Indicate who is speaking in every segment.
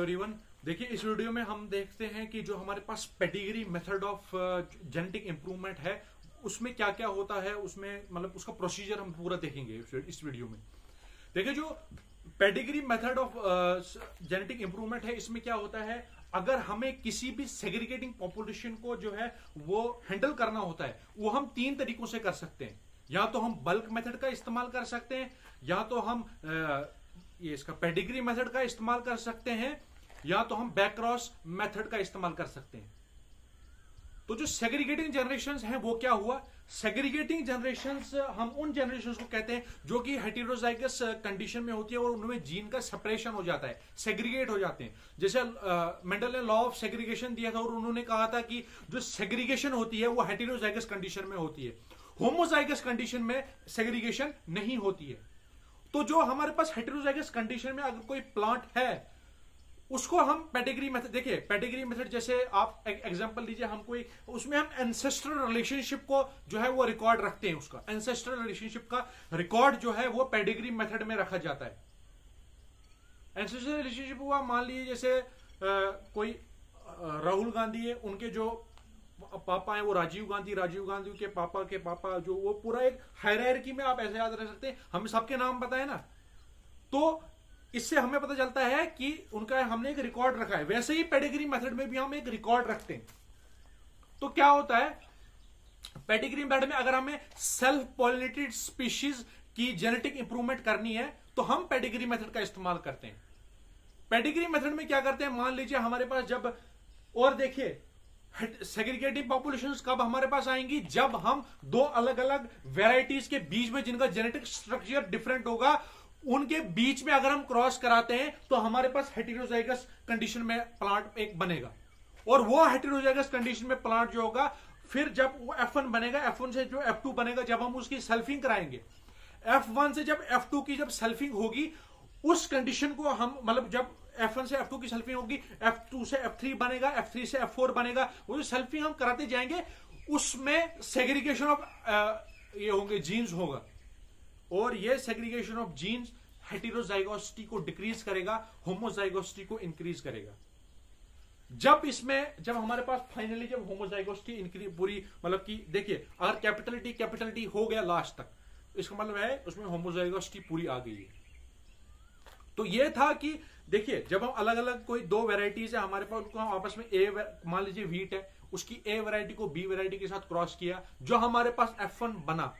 Speaker 1: Everyone. देखिए इस video में हम देखते हैं कि जो हमारे पास pedigree method of genetic improvement है उसमें क्या क्या होता है, उसमें मतलब उसका प्रोसीजर हम पूरा देखेंगे इस वीडियो में। देखिए जो pedigree method of genetic improvement है, इसमें क्या होता है, अगर हमें किसी भी सेग्रीगेटिंग पॉपुलेशन को जो है वो हैंडल करना होता है, वो हम तीन तरीकों से कर सकते हैं। या तो हम बल्क मेथड का इस्तेमाल कर सकते हैं, या तो हम ये इसका पेडिग्री मेथड का इस्तेमाल कर सकते हैं, या तो हम बैकक्रॉस मेथड का इस्तेमाल कर सकते हैं। तो जो सेग्रीगेटिंग जनरेशंस हैं वो क्या हुआ, सेग्रीगेटिंग जनरेशंस हम उन जनरेशंस को कहते हैं जो कि हेटेरोजाइगस कंडीशन में होती है और उनमें जीन का सेपरेशन हो जाता है, सेग्रीगेट हो जाते हैं। जैसे मेंडल ने लॉ ऑफ सेग्रीगेशन दिया था और उन्होंने कहा था कि जो सेग्रीगेशन होती है वो हेटेरोजाइगस कंडीशन में होती है, होमोजाइगस कंडीशन में सेग्रीगेशन नहीं होती है। तो जो हमारे पास हेटेरोजाइगस कंडीशन में अगर कोई प्लांट है उसको हम पेडिग्री मेथड, देखिए पेडिग्री मेथड जैसे आप एग्जांपल लीजिए, हम कोई उसमें हम एंसेस्ट्रल रिलेशनशिप को जो है वो रिकॉर्ड रखते हैं, उसका एंसेस्ट्रल रिलेशनशिप का रिकॉर्ड जो है वो पेडिग्री मेथड में रखा जाता है। एंसेस्ट्रल रिलेशनशिप हुआ, मान लीजिए जैसे कोई राहुल गांधी है, उनके जो पापा है वो राजीव गांधी के पापा जो वो पूरा एक हायरार्की में आप ऐसे याद रख सकते हैं, हमें सबके नाम पता है ना, तो इससे हमें पता चलता है कि उनका हमने एक रिकॉर्ड रखा है। वैसे ही पेडिग्री मेथड में भी हम एक रिकॉर्ड रखते हैं। तो क्या होता है पेडिग्री मेथड में, अगर हमें सेल्फ पॉलिनेटेड स्पीशीज की जेनेटिक इंप्रूवमेंट करनी है तो हम पेडिग्री मेथड का इस्तेमाल करते हैं। पेडिग्री मेथड में क्या करते हैं, मान लीजिए हमारे पास जब, और देखिए सेग्रीगेटिंग पॉपुलेशंस कब हमारे पास आएंगी, जब हम दो अलग अलग वेराइटीज के बीच में जिनका जेनेटिक स्ट्रक्चर डिफरेंट होगा उनके बीच में अगर हम क्रॉस कराते हैं तो हमारे पास हेटेरोजाइगस कंडीशन में प्लांट एक बनेगा। और वो हेटेरोजाइगस कंडीशन में प्लांट जो होगा, फिर जब वो F1 बनेगा, F1 से जो F2 बनेगा, जब हम उसकी सेल्फिंग कराएंगे, F1 से जब F2 की जब सेल्फिंग होगी उस कंडीशन को हम मतलब जब F1 से F2 की सेल्फिंग होगी, F2 से F3 बनेगा, F3 से F4 बनेगा, वो जो सेल्फिंग हम कराते जाएंगे उसमें सेग्रीगेशन ऑफ ये होंगे जीन्स होगा, और ये सेग्रीगेशन ऑफ जीन्स हेटेरोजाइगोसिटी को डिक्रीज करेगा, होमोजाइगोसिटी को इंक्रीज करेगा। जब हमारे पास फाइनली जब होमोजाइगोसिटी इंक्रीज पूरी मतलब कि देखिए अगर कैपिटल टी हो गया लास्ट तक, इसका मतलब है उसमें होमोजाइगोसिटी पूरी आ गई है। तो ये था कि देखिए जब हम अलग अलग कोई दो वेराइटीज है हमारे पास, उनको हम आपस में मान लीजिए व्हीट है, उसकी ए वेराइटी को बी वेराइटी के साथ क्रॉस किया, जो हमारे पास F1 बना,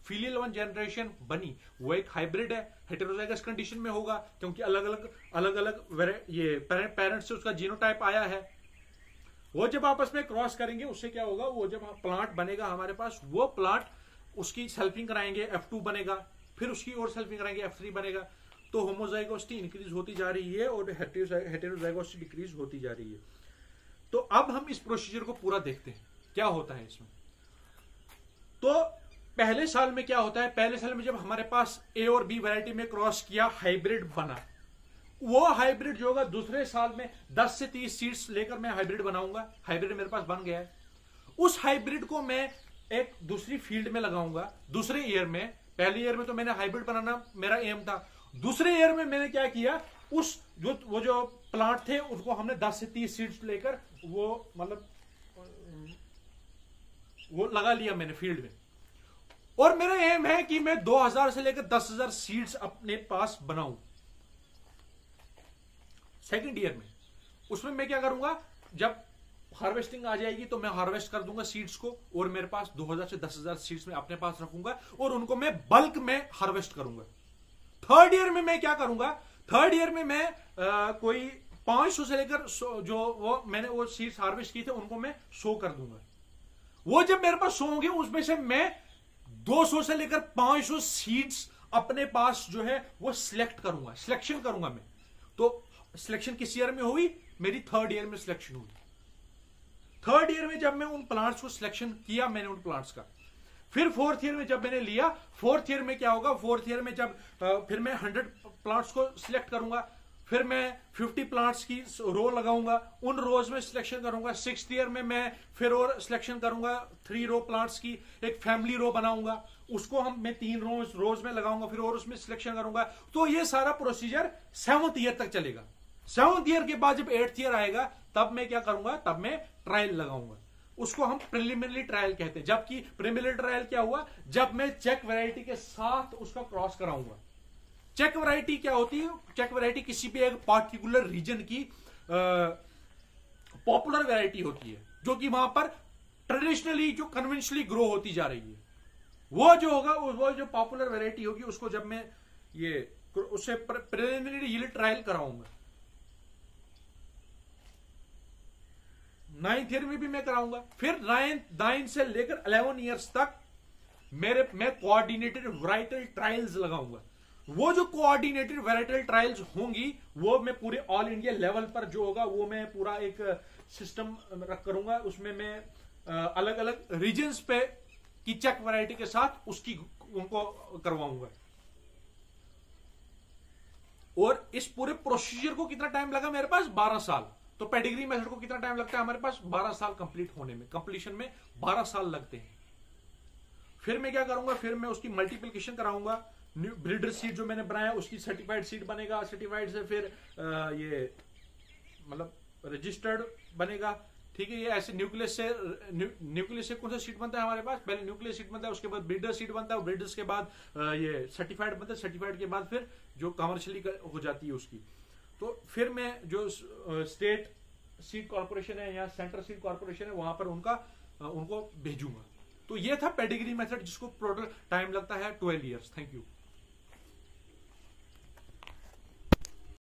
Speaker 1: फीलियल वन जनरेशन बनी, वो एक हाइब्रिड है, हेटेरोजाइगस कंडीशन में होगा क्योंकि अलग अलग ये पेरेंट्स से उसका जीनोटाइप आया है। वो जब आपस में क्रॉस करेंगे उससे क्या होगा, वो जब प्लांट बनेगा हमारे पास, वो प्लांट उसकी सेल्फिंग कराएंगे, F2 बनेगा, फिर उसकी और सेल्फिंग कराएंगे, F3 बनेगा। तो होमोजाइगोसिटी इंक्रीज होती जा रही है और हेटेरोजाइगोसिटी डिक्रीज होती जा रही है। तो अब हम इस प्रोसीजर को पूरा देखते हैं क्या होता है इसमें। तो पहले साल में क्या होता है, पहले साल में जब हमारे पास ए और बी वैरायटी में क्रॉस किया, हाइब्रिड बना, वो हाइब्रिड जो होगा दूसरे साल में 10 से 30 सीड्स लेकर मैं हाइब्रिड बनाऊंगा। हाइब्रिड मेरे पास बन गया है, उस हाइब्रिड को मैं एक दूसरी फील्ड में लगाऊंगा दूसरे ईयर में। पहले ईयर में तो मैंने हाइब्रिड बनाना मेरा एम था, दूसरे ईयर में मैंने क्या किया, उस वो जो प्लांट थे उसको हमने 10 से 30 सीड्स लेकर वो मतलब वो लगा लिया मैंने फील्ड में। और मेरा एम है कि मैं 2000 से लेकर 10,000 सीड्स अपने पास बनाऊं सेकंड ईयर में। उसमें मैं क्या करूंगा, जब हार्वेस्टिंग आ जाएगी तो मैं हार्वेस्ट कर दूंगा सीड्स को, और मेरे पास 2000 से 10,000 सीड्स में अपने पास रखूंगा और उनको मैं बल्क में हार्वेस्ट करूंगा। थर्ड ईयर में मैं क्या करूंगा, थर्ड ईयर में मैं कोई 500 से लेकर जो वो मैंने वो सीड्स हार्वेस्ट किए थे उनको मैं 100 कर दूंगा। वो जब मेरे पास 100 होंगे उसमें से मैं 200 से लेकर 500 सीड्स अपने पास जो है वो सिलेक्ट करूंगा, सिलेक्शन करूंगा मैं। तो सिलेक्शन किस ईयर में हुई, मेरी थर्ड ईयर में सिलेक्शन हुई। थर्ड ईयर में जब मैं उन प्लांट्स को सिलेक्शन किया मैंने उन प्लांट्स का, फिर फोर्थ ईयर में जब मैंने लिया, फोर्थ ईयर में क्या होगा, फोर्थ ईयर में जब फिर मैं 100 प्लांट्स को सिलेक्ट करूंगा, फिर मैं 50 प्लांट्स की रो लगाऊंगा, उन रोज में सिलेक्शन करूंगा। सिक्स्थ ईयर में मैं फिर और सिलेक्शन करूंगा 3 रो प्लांट्स की, एक फैमिली रो बनाऊंगा, उसको मैं 3 रोज में लगाऊंगा, फिर और उसमें सिलेक्शन करूंगा। तो ये सारा प्रोसीजर 7th ईयर तक चलेगा। 7th ईयर के बाद जब 8th ईयर आएगा तब मैं क्या करूंगा, तब मैं ट्रायल लगाऊंगा। उसको हम प्रिलिमिनरी ट्रायल कहते हैं। जबकि प्रिलिमिनरी ट्रायल क्या हुआ, जब मैं चेक वैरायटी के साथ उसका क्रॉस कराऊंगा। चेक वैरायटी क्या होती है, चेक वैरायटी किसी भी एक पार्टिकुलर रीजन की पॉपुलर वैरायटी होती है, जो कि वहां पर ट्रेडिशनली जो कन्वेंशनली ग्रो होती जा रही है। वो जो होगा, वो जो पॉपुलर वैरायटी होगी, उसको जब मैं ये उससे प्रिलिमिनरी यील्ड ट्रायल कराऊंगा। 9th ईयर में भी मैं कराऊंगा। फिर 9 से लेकर 11 ईयर्स तक मैं कोऑर्डिनेटेड वैराइटल ट्रायल्स लगाऊंगा। वो जो कोऑर्डिनेटेड वैराइटल ट्रायल्स होंगी, वो मैं पूरे ऑल इंडिया लेवल पर जो होगा, वो मैं पूरा एक सिस्टम रख करूंगा। उसमें मैं अलग अलग रीजन्स पे की चेक वैरायटी के साथ उसकी उनको करवाऊंगा। और इस पूरे प्रोसीजर को कितना टाइम लगा मेरे पास, 12 साल। तो पेडिग्री मेथड को कितना टाइम लगता है हमारे पास, 12 साल कंप्लीट होने में, कंप्लीशन में 12 साल लगते हैं। फिर मैं क्या करूंगा, फिर मैं उसकी मल्टीप्लिकेशन कराऊंगा। ब्रीडर सीड जो मैंने बनाया उसकी सर्टिफाइड सीड बनेगा, सर्टिफाइड से फिर ये मतलब रजिस्टर्ड बनेगा। ठीक है, ये ऐसे न्यूक्लियस से कौन सा सीड बनता है हमारे पास, पहले न्यूक्लियस सीड बनता है, उसके बाद ब्रीडर सीड बनता है, ब्रीडर्स के बाद ये सर्टिफाइड बनता है, सर्टिफाइड के बाद फिर जो कमर्शियली हो जाती है उसकी। तो फिर मैं जो स्टेट सीड कॉर्पोरेशन है या सेंट्रल सीड कॉर्पोरेशन है, वहां पर उनको भेजूंगा। तो ये था पेडिग्री मेथड, जिसको टोटल टाइम लगता है 12 ईयर्स। Thank you.